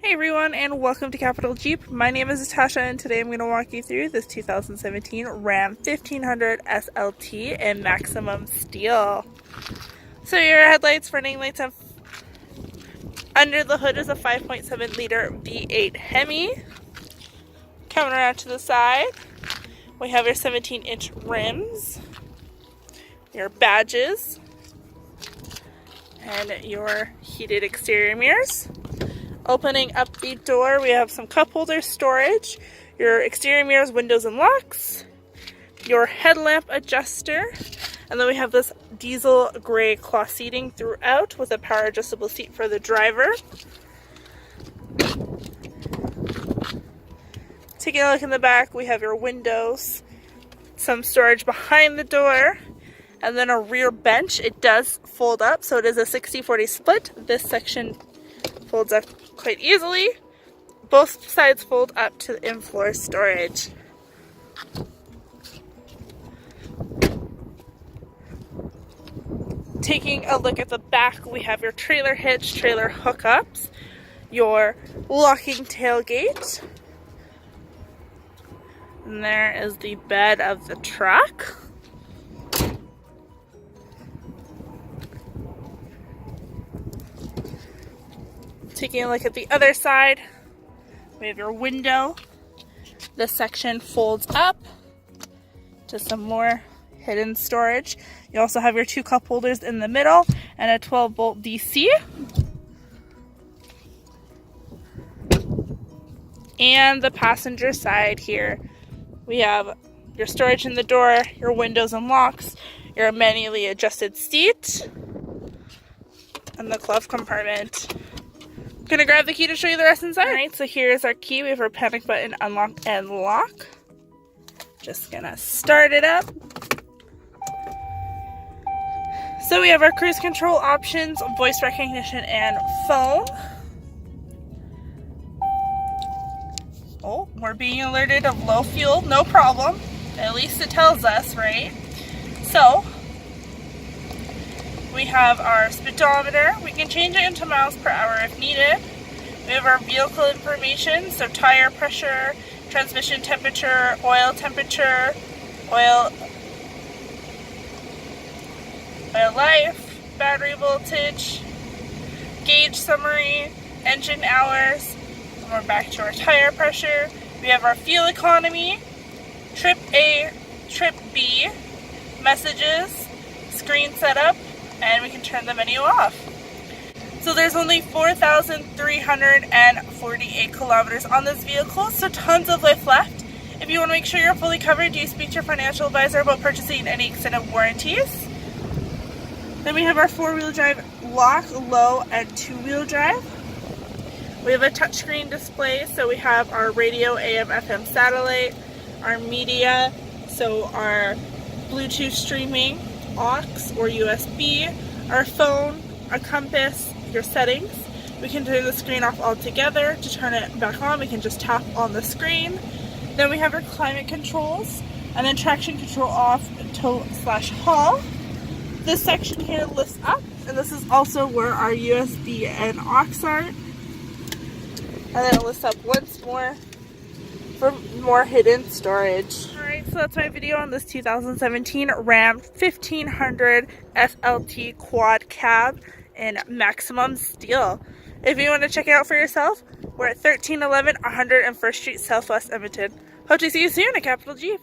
Hey everyone, and welcome to Capital Jeep. My name is Natasha, and today I'm going to walk you through this 2017 Ram 1500 SLT in maximum steel. So your headlights, running lights, and under the hood is a 5.7 liter V8 Hemi. Coming around to the side, we have your 17-inch rims, your badges, and your heated exterior mirrors. Opening up the door, we have some cup holder storage, your exterior mirrors, windows, and locks, your headlamp adjuster, and then we have this diesel gray cloth seating throughout with a power adjustable seat for the driver. Taking a look in the back, we have your windows, some storage behind the door, and then a rear bench. It does fold up, so it is a 60-40 split. This section folds up quite easily. Both sides fold up to the in-floor storage. Taking a look at the back, we have your trailer hitch, trailer hookups, your locking tailgate, and there is the bed of the truck. Taking a look at the other side, we have your window. This section folds up to some more hidden storage. You also have your two cup holders in the middle and a 12-volt DC. And the passenger side here, we have your storage in the door, your windows and locks, your manually adjusted seat, and the glove compartment. Gonna grab the key to show you the rest inside. Alright, so here's our key. We have our panic button, unlock and lock. Just gonna start it up. So we have our cruise control options, voice recognition, and phone. Oh, we're being alerted of low fuel, no problem. At least it tells us, right? So we have our speedometer. We can change it into miles per hour if needed. We have our vehicle information, so tire pressure, transmission temperature, oil temperature, oil life, battery voltage, gauge summary, engine hours, and we're back to our tire pressure. We have our fuel economy, trip A, trip B, messages, screen setup, and we can turn the menu off. So there's only 4,348 kilometers on this vehicle, so tons of life left. If you want to make sure you're fully covered, do speak to your financial advisor about purchasing any extended warranties. Then we have our four-wheel drive lock, low, and two-wheel drive. We have a touchscreen display, so we have our radio, AM, FM satellite, our media, so our Bluetooth streaming, aux or USB, our phone, our compass, your settings. We can turn the screen off altogether. To turn it back on, we can just tap on the screen. Then we have our climate controls, and then traction control off, tow/haul. This section here lifts up, and this is also where our USB and aux are. And then it lifts up once more for more hidden storage. Alright, so that's my video on this 2017 Ram 1500 SLT Quad Cab in maximum steel. If you want to check it out for yourself, we're at 1311 101st Street, Southwest Edmonton. Hope to see you soon at Capital Jeep.